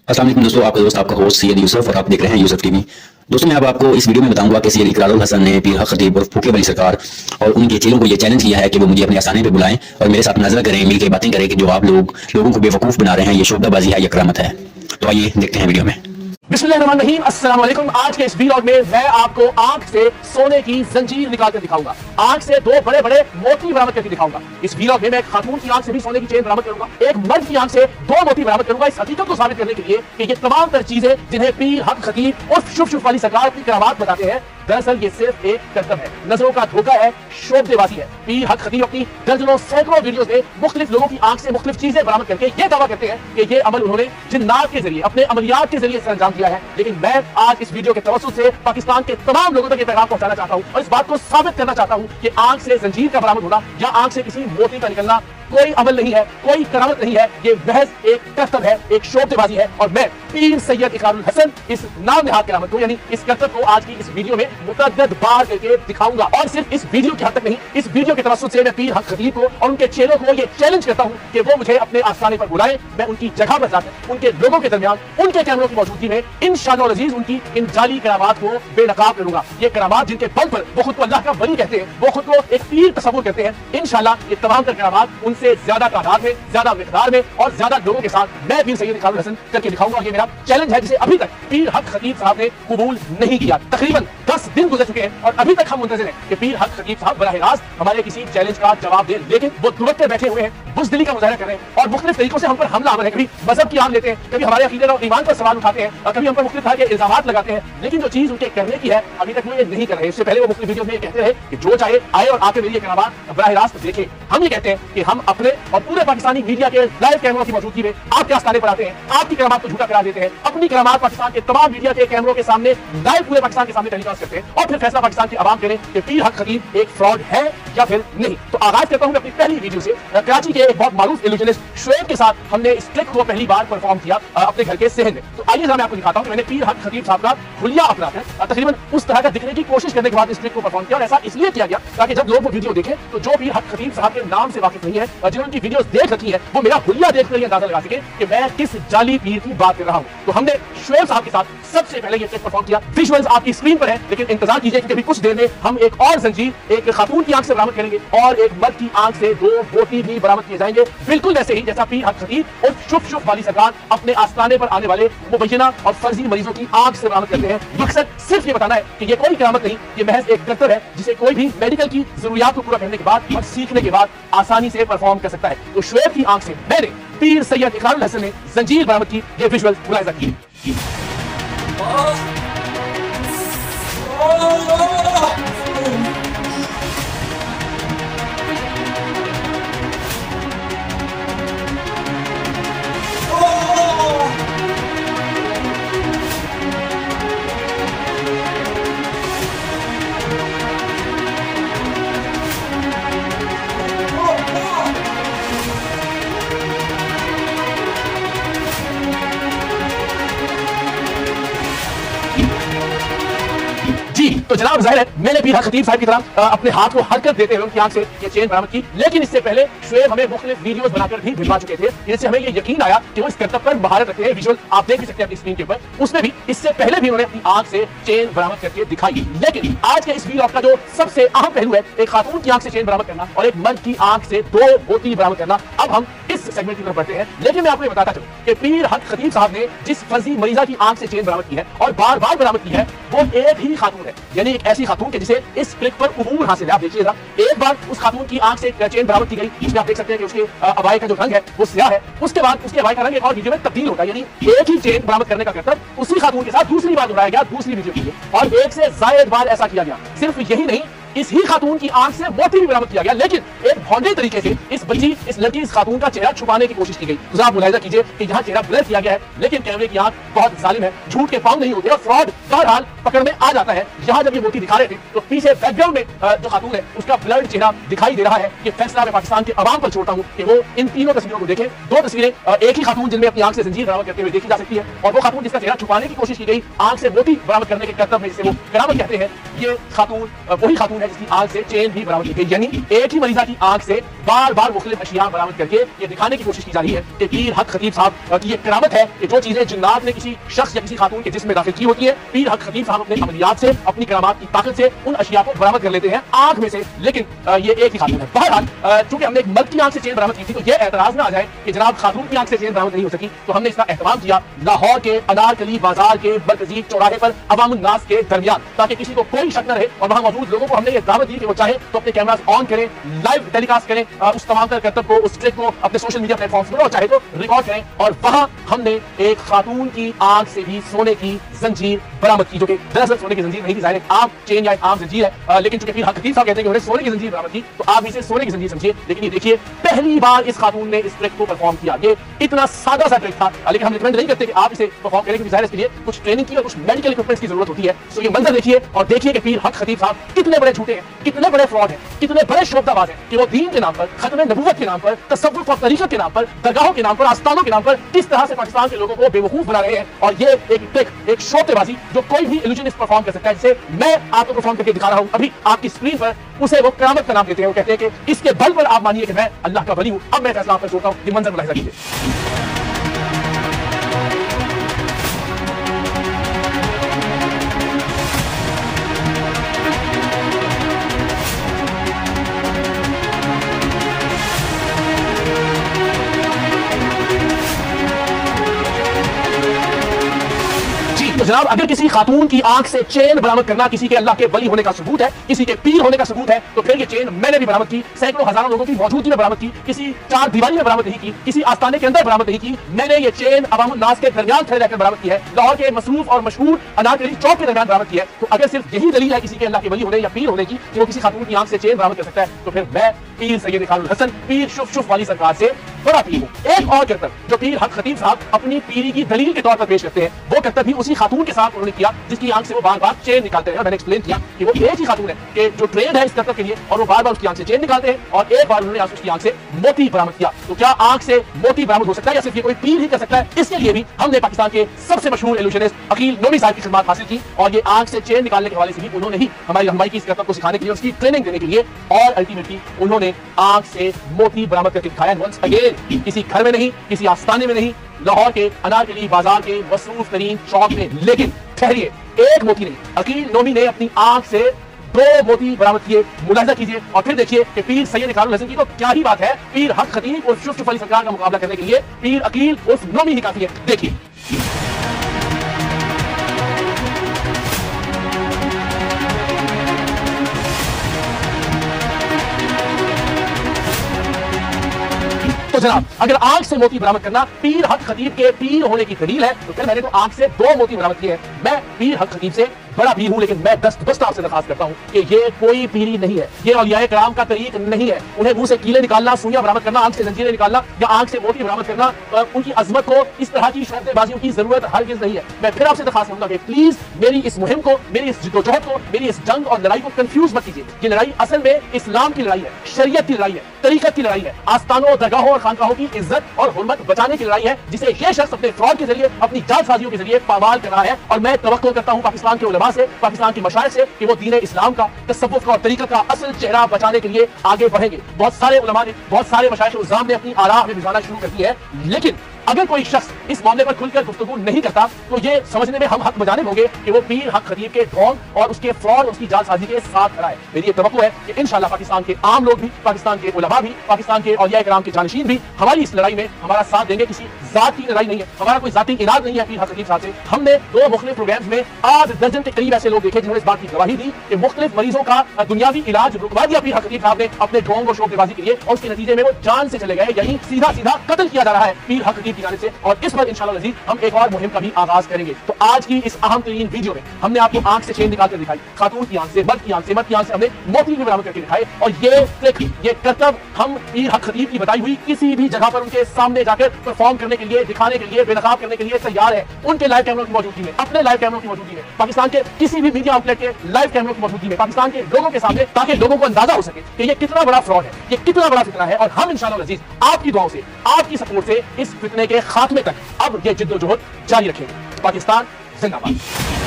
अस्सलाम वालेकुम दोस्तों, आपका दोस्त आपका होस्ट सैयद यूसुफ और आप देख रहे हैं यूसुफ टीवी। दोस्तों, मैं अब आपको इस वीडियो में बताऊंगा कि सैयद इकरारुल हसन ने पीर हक खतीब और फूके वली सरकार और उनके चेलों को ये चैलेंज किया है कि वो मुझे अपने आस्थाने पे बुलाएं और मेरे साथ नजर करें, मिलकर बातें करें कि जो आप लोगों को बेवकूफ बना रहे हैं, ये शोबदाबाजी है, ये करामत है। तो आइए देखते हैं वीडियो में। बिस्मिल्लाहिर्रहमानिर्रहीम, अस्सलाम वालेकुम। आज के इस वीलॉग में मैं आपको आंख से सोने की जंजीर निकाल कर दिखाऊंगा। आंख से दो बड़े बड़े मोती बरामद करके दिखाऊंगा। इस वीलॉग में मैं एक खातून की आंख से भी सोने की चेन बरामद करूंगा, एक मर्द की आंख से दो मोती बरामद करूंगा, इस हकीकत को साबित करने के लिए कि ये तमाम तर चीजें जिन्हें पीर हक खतीब और शुभ शुभ वाली सरकार अपनी करामात बताते हैं, दरअसल ये सिर्फ एक करतब है, नजरों का धोखा है, शोबदेबाजी है। पीर हक खतीब अपनी दर्जनों सैकड़ों वीडियोस में मुख्तलिफ लोगों की आंख से मुख्तलिफ चीजें बरामद करके ये दावा करते हैं कि ये अमल उन्होंने जिन्नात के जरिए, अपने अमलियात के जरिए अंजाम दिया है। लेकिन मैं आज इस वीडियो के तवज्जुह से पाकिस्तान के तमाम लोगों तक ये पैगाम पहुंचाना चाहता हूं और इस बात को साबित करना चाहता हूं कि आंख से जंजीर का बरामद होना या आंख से किसी मोती का निकलना कोई अमल नहीं है, कोई करामत नहीं है, ये महज एक करतब है, एक शोबदेबाजी है। और मैं पीर सैयद इकरारुल हसन इस नाम निहाद करामत को, यानी इस करतब को आज की इस वीडियो में मुतअद्दिद बार करके दिखाऊंगा। और सिर्फ इस वीडियो की हद तक नहीं, इस वीडियो के तवज्जुह से मैं पीर हक खतीब को और उनके चेलों को ये चैलेंज करता हूं कि वो मुझे अपने आस्थाने पर बुलाएं, मैं उनकी जगह पर जाकर उनके लोगों के दरमियान उनके कैमरों की मौजूदगी में इंशाअल्लाह अज़ीज़ उनकी इन जाली करामात को बेनकाब करूंगा। ये करामात जिनके बल पर वो खुद को अल्लाह का वली कहते हैं, वो खुद को एक पीर तस्वुर करते हैं, इंशाअल्लाह ये तमाम तर करामात उनसे ज्यादा तादाद में, ज्यादा मिकदार में और ज्यादा लोगों के साथ मैं पीर सैयद इकरारुल हसन करके दिखाऊंगा। ये मेरा चैलेंज है जिसे अभी तक पीर हक खतीब साहब ने कबूल नहीं किया। तकरीबन 10 दिन गुजर चुके हैं और अभी तक हम मुंतज़िर हैं कि पीर हक खतीब साहब बराह रास्त हमारे किसी चैलेंज का जवाब दें, लेकिन वो दुबकते बैठे हुए हैं, बुज़दिली का मुजाहरा कर रहे हैं और मुख्तलिफ तरीकों से हम पर हमला आवर है। कभी मजहब की आड़ लेते हैं, कभी हमारे अकीदे और ईमान पर सवाल उठाते हैं और कभी हम पर मुख्तलिफ तरह के इल्जामात लगाते हैं, लेकिन जो चीज उनके करने की है अभी तक वो ये नहीं कर रहे। इससे पहले वो मुख्तलिफ वीडियो में कहते रहे कि जो चाहे आए और आके मेरी ये करामात बराह रास्त देखे। हम ये कहते हैं कि हम अपने और पूरे पाकिस्तानी मीडिया के लाइव कैमरों की मौजूदगी में आपके आस्थाने पर आते हैं, आपकी करामात को झूठा करा देते हैं, अपनी करामात पाकिस्तान के तमाम मीडिया के कैमरों के सामने लाइव पूरे पाकिस्तान के सामने टेलीकास्ट करते हैं और फिर फैसला पाकिस्तान की आवाम करें कि पीर हक खतीब एक फ्रॉड है या फिर नहीं। तो आगाज करता हूं मैं अपनी पहली वीडियो से। कराची के एक बहुत मारूफ इल्यूजनिस्ट शुएब के साथ हमने इस ट्रिक को पहली बार परफॉर्म किया अपने घर के सहन में। तो आइए मैं आपको दिखाता हूं कि मैंने पीर हक खतीब साहब का हुलिया अपना है, तकरीबन उस तरह का दिखने की कोशिश करने के बाद इस ट्रिक को परफॉर्म किया। और ऐसा इसलिए किया गया ताकि जब लोग वो वीडियो देखें तो जो पीर हक खतीब साहब के नाम से वाकिफ नहीं है और जिन्होंने उनकी वीडियोस देख रखी है, वो मेरा हुलिया देखकर ये अंदाजा लगा सके कि मैं किस जाली पीर की बात कर रहा हूं। तो हमने शुएब साहब के साथ सबसे पहले ये ट्रिक परफॉर्म किया। विजुअल्स आपकी स्क्रीन पर है, लेकिन इंतजार कीजिए क्योंकि कुछ देर में हम एक और जंजीर, एक खातून की आंख से बरामद करेंगे और एक मर्द की आंख से दो मोती भी बरामद किए जाएंगे, बिल्कुल वैसे ही जैसा पीर हक खतीब और शुभ शुभ वाली सरकार अपने आस्थाने पर आने वाले मुबैना और फर्जी मरीजों की आंख से बरामद करते हैं। मकसद सिर्फ ये बताना है कि ये कोई करामत नहीं, ये महज एक करतब है जिसे कोई भी मेडिकल की जरूरियात को पूरा करने के बाद और सीखने के बाद आसानी से परफॉर्म कर सकता है। तो शुएब की आंख से मैंने पीर सैयद इकरारुल हसन ने जंजीर बरामद की, ये विजुअल मुलाहिजा कीजिए। तो जनाब जाहिर है मैंने पीर हक खतीब साहब की तरह अपने हाथ को हरकत देते हुए उनकी आंख से ये चेन बरामद की, लेकिन इससे पहले शुएब हमें मुख्तलिफ वीडियोस बनाकर भी भिजवा चुके थे, जिससे हमें ये यकीन आया कि वो इस करतब पर महारत रखते हैं। विजुअल आप देख भी सकते हैं अपनी स्क्रीन के ऊपर, उसमें भी इससे पहले भी उन्होंने अपनी आंख से चेन बरामद करके दिखाई। लेकिन आज के इस वीडियो का जो सबसे अहम पहलू है, एक खातून की आंख से चेन बरामद करना और एक मर्द की आंख से दो मोती बरामद करना, अब हम इस सेगमेंट की तरफ बढ़ते हैं। लेकिन मैं आपको बताता चलूं कि पीर हक खतीब साहब ने जिस फर्जी मरीजा की आंख से चेन बरामद की है और बार बार बरामद की है, वो एक ही खातून है, यानी एक ऐसी खातून के जिसे इस क्लिक पर उबूर हासिल है। आप देखिएगा, एक बार उस खातून की आंख से चेन बरामद की गई, इसमें आप देख सकते हैं कि उसके अबाए का जो रंग है वो स्याह है, उसके बाद उसके अबाए का रंग एक और वीडियो में तब्दील होता है, यानी एक ही चेन बरामद करने का करतब उसी खातून के साथ दूसरी बार दोहराया गया दूसरी वीडियो के लिए, और एक से जायद बार ऐसा किया गया। सिर्फ यही नहीं, इस ही खातून की आंख से मोती भी बरामद किया गया, लेकिन एक भौंडे तरीके से इस बच्ची, इस लड़की, इस खातून का चेहरा छुपाने की कोशिश की गई। तो आप मुलाहिजा कीजिए कि यहाँ चेहरा ब्लर किया गया है, लेकिन कैमरे की आंख बहुत जालिम है, झूठ के पांव नहीं होते और फ्रॉड बहरहाल पकड़ में आ जाता है। यहाँ जब ये मोती दिखा रहे थे तो पीछे बैकग्राउंड में जो खातून है उसका ब्लर्ड चेहरा दिखाई दे रहा है। ये फैसला मैं पाकिस्तान के अवाम पर छोड़ता हूँ कि वो इन तीनों तस्वीरों को देखें। दो तस्वीरें एक ही खातून जिनमें अपनी आंख से जंजीर बरामद करते हुए देखी जा सकती है, और वो खातून जिसका चेहरा छुपाने की कोशिश की गई आंख से मोती बरामद करने के करतब में, जिसे वो करामत कहते हैं, ये खातून वही खातून है है जिसकी आंख से चेन भी बरामद की गई, यानी एक ही मरीजा की आंख से बार बार मुख्तलिफ अशिया बरामद करके ये दिखाने की कोशिश की जा रही है कि पीर हक खतीब साहब की ये करामत है कि जो चीजें जिन्नात ने किसी शख्स या किसी खातून के जिस्म में दाखिल की होती है, पीर हक खतीब साहब अपने अमलियात से, अपनी करामात की ताकत से उन अशिया को बरामद कर लेते हैं आंख में से। लेकिन ये एक ही खातून है। बहरहाल चूंकि हमने एक मर्द की आंख से चेन बरामद की थी, तो ये एतराज ना आ जाए कि जनाब खातून की आंख से चेन बरामद नहीं हो सकी, तो हमने इसका एहतमाम किया लाहौर के अनारकली बाजार के बरगजी चौराहे पर अवामुन नास के दरमियान, ताकि किसी को कोई शक न रहे। और वहां मौजूद लोगों को हमने ये दावत दी कि वो चाहे तो अपने कैमरास ऑन करें, लाइव टेलीकास्ट करें उस तमाम करतब को, उस क्लिप को अपने सोशल मीडिया प्लेटफॉर्म्स पर, और चाहे तो रिकॉर्ड करें। और वहां हमने एक खातून की आंख से भी सोने की जंजीर बरामद की, जो कि दरअसल सोने की जंजीर नहीं थी, जाहिर है आम चेन या एक आम जंजीर है, लेकिन चूंकि पीर हक खतीब साहब कहते हैं कि उन्होंने सोने की जंजीर बरामद की, तो आप इसे सोने की जंजीर समझिए। लेकिन ये देखिए, पहली बार इस खातून ने इस ट्रिक को परफॉर्म किया। ये इतना सादा सा ट्रिक था, लेकिन हम रिकमेंड नहीं करते कि आप इसे परफॉर्म करें, क्योंकि जाहिर है इसके लिए कुछ ट्रेनिंग की और कुछ मेडिकल इक्विपमेंट्स की जरूरत होती है। तो ये मंजर देखिए और देखिए कि पीर हक खतीब साहब कितने बड़े झूठे हैं, कितने बड़े फ्रॉड हैं, कितने बड़े शोबदाबाज हैं कि वो दीन के नाम पर, खत्म नबूवत के नाम पर, तसव्वुफ और तरीकत के नाम पर, दरगाहों के नाम पर, आस्थानों के नाम पर किस तरह से पाकिस्तान के लोगों को बेवकूफ बना रहे हैं। और ये एक ट्रिक, एक शोबतेबाजी जो कोई भी इल्यूजनिस्ट परफॉर्म कर सकता है, जिसे मैं आपको परफॉर्म करके दिखा रहा हूं अभी आपकी स्क्रीन पर, उसे वो करामत का नाम देते हैं। वो कहते हैं कि इसके बल पर आप मानिए कि मैं अल्लाह का वली हूं। अब मैं फैसला आप पर छोड़ता हूं, ये मंजर मुलाहिजा कीजिए। तो जनाब, अगर किसी खातून की आंख से चेन बरामद करना किसी के अल्लाह के वली होने का सबूत है, किसी के पीर होने का सबूत है, तो फिर ये चेन मैंने भी बरामद की, सैकड़ों हजारों लोगों की मौजूदगी में बरामद की, किसी चार दीवारी में बरामद नहीं की, किसी आस्थाने के अंदर बरामद नहीं की। मैंने ये चेन अवामुन नास के दरमियान खड़े रहकर बरामद की है, लाहौर के मसरूफ और मशहूर अनारकली चौक के दरमियान बरामद की है। तो अगर सिर्फ यही दलील है किसी के अल्लाह के वली होने या पीर होने की कि वो किसी खातून की आंख से चेन बरामद कर सकता है, तो फिर मैं पीर सैयद इकरारुल हसन, पीर शुफ शुफ वाली सरकार से बड़ा पीर हूं। एक और करतब जो पीर हक खतीब साहब अपनी पीरी की दलील के तौर पर पेश करते हैं, वो करतब भी उसी खातून के साथ उन्होंने किया जिसकी आंख से वो बार बार चेन निकालते हैं। मैंने एक्सप्लेन किया कि वो एक ही खातून है कि जो ट्रेंड है इस करतब के लिए, और वो बार बार उसकी आंख से चेन निकालते हैं, और एक बार उन्होंने उसकी आंख से मोती बरामद किया। तो क्या आंख से मोती बरामद हो सकता है या सिर्फ ये कोई पीर ही कर सकता है? इसके लिए भी हमने पाकिस्तान के सबसे मशहूर इल्यूशनिस्ट अकील नोमी साहब की खिदमत हासिल की, और ये आंख से चेन निकालने के हवाले से भी उन्होंने ही हमारी रहनुमाई की इस करतब को सिखाने के लिए, उसकी ट्रेनिंग देने के लिए, और अल्टीमेटली उन्होंने आंख से मोती बरामद करके दिखाया। वंस अगेन, किसी घर में नहीं, किसी आस्थाने में नहीं, लाहौर के अनारकली बाजार के मसरूफ तरीन चौक में। लेकिन ठहरिए, एक मोती नहीं, अकील नोमी ने अपनी आंख से 2 मोती बरामद किए। मुलाहिजा कीजिए और फिर देखिए कि पीर सैयद इकरारुल हसन की तो क्या ही बात है। पीर हक खतीब और शुफ शुफ वाली सरकार का मुकाबला करने के लिए पीर अकील उर्फ नोमी ही काफी है। देखिए, तो जनाब, अगर आंख से मोती बरामद करना पीर हक खतीब के पीर होने की दलील है, तो फिर मैंने तो आंख से 2 मोती बरामद किए हैं। मैं पीर हक खतीब से बड़ा पीर हूं, लेकिन मैं दस्त आपसे दरखास्त करता हूं कि ये कोई पीरी नहीं है, ये औलियाए कराम का तरीक नहीं है। उन्हें मुंह से कीले निकालना, सुइयां बरामद करना, आंख से जंजीरें निकालना या आंख से मोती बरामद करना, उनकी अजमत को इस तरह की शोबतेबाजियों की जरूरत हरगिज नहीं है। मैं फिर आपसे दरखास्त करूंगा कि प्लीज मेरी इस मुहिम को, मेरी इस जिद्दोजहद को, मेरी इस जंग और लड़ाई को कंफ्यूज मत कीजिए। ये लड़ाई असल में इस्लाम की लड़ाई है, शरीयत की लड़ाई है, तरीकत की लड़ाई है, आस्थानों, दरगाहों और खानकाहों की इज्जत और हुर्मत बचाने की लड़ाई है, जिसे ये शख्स अपने फ्रॉड के जरिए, अपनी जालसाजियों के जरिए पामाल कर रहा है। और मैं तवक्कुल करता हूं पाकिस्तान के उलमा से, पाकिस्तान के मशाइख से, कि वो दीन इस्लाम का, तसव्वुफ का और तरीकत का असल चेहरा बचाने के लिए आगे बढ़ेंगे। बहुत सारे उलमा ने, बहुत सारे मशाइख उज़्ज़ाम ने अपनी आरा हमें भिजवाना शुरू कर दी है, लेकिन अगर कोई शख्स इस मामले पर खुलकर गुफ्तगू नहीं करता, तो ये समझने में हम हक बजाने होंगे कि वो पीर हक खतीब के ढोंग और उसके फ्रॉड, उसकी जालसाजी के साथ खड़ा है। मेरी ये तवक्कुह है कि इंशाअल्लाह पाकिस्तान के आम लोग भी, पाकिस्तान के उलमा भी, पाकिस्तान के औलिया किराम के जानशीन भी हमारी इस लड़ाई में हमारा साथ देंगे। किसी जात की लड़ाई नहीं है, हमारा कोई जाती इराद नहीं है पीर हक खतीब साहब से। हमने 2 मुख्तलिफ प्रोग्राम्स में 8 दर्जन के करीब ऐसे लोग देखे जिन्होंने इस बात की गवाही दी कि मुख्तलिफ मरीजों का दुनियावी इलाज रुकवा दिया पीर हक खतीब साहब ने अपने ढोंग और शोबतेबाजी के लिए, और उसके नतीजे में वो जान से चले गए, यानी सीधा सीधा कत्ल किया जा रहा है पीर हक खतीब की जानिब से। और इस पर इंशाअल्लाह अज़ीज़ हम एक और मुहिम का भी आगाज करेंगे। तो आज की इस अहम तरीन वीडियो में हमने आपको आंख से चेन निकाल कर दिखाई, खातून की आंख से, मर्द की आंख से, मर्द की आंख से हमने मोती भी बरामद करके दिखाए, और ये ट्रिक, ये करतब हम पीर हक खतीब की बताई हुई किसी भी जगह पर उनके सामने जाकर परफॉर्म करने के लिए, दिखाने के लिए, बेनकाब करने के लिए तैयार है। उनके लाइव कैमरों की मौजूदगी में, अपने लाइव कैमरों की मौजूदगी में, पाकिस्तान के किसी भी मीडिया आउटलेट के लाइव कैमरों की मौजूदगी में, पाकिस्तान के लोगों के सामने, ताकि लोगों को अंदाजा हो सके कि ये कितना बड़ा फ्रॉड है, ये कितना बड़ा फितना है। और हम इंशाअल्लाह अज़ीज़ आपकी दुआओं से, आपकी सपोर्ट से इस फितने के खात्मे तक अब ये जिद्दोजहद जारी रखेंगे। पाकिस्तान जिंदाबाद।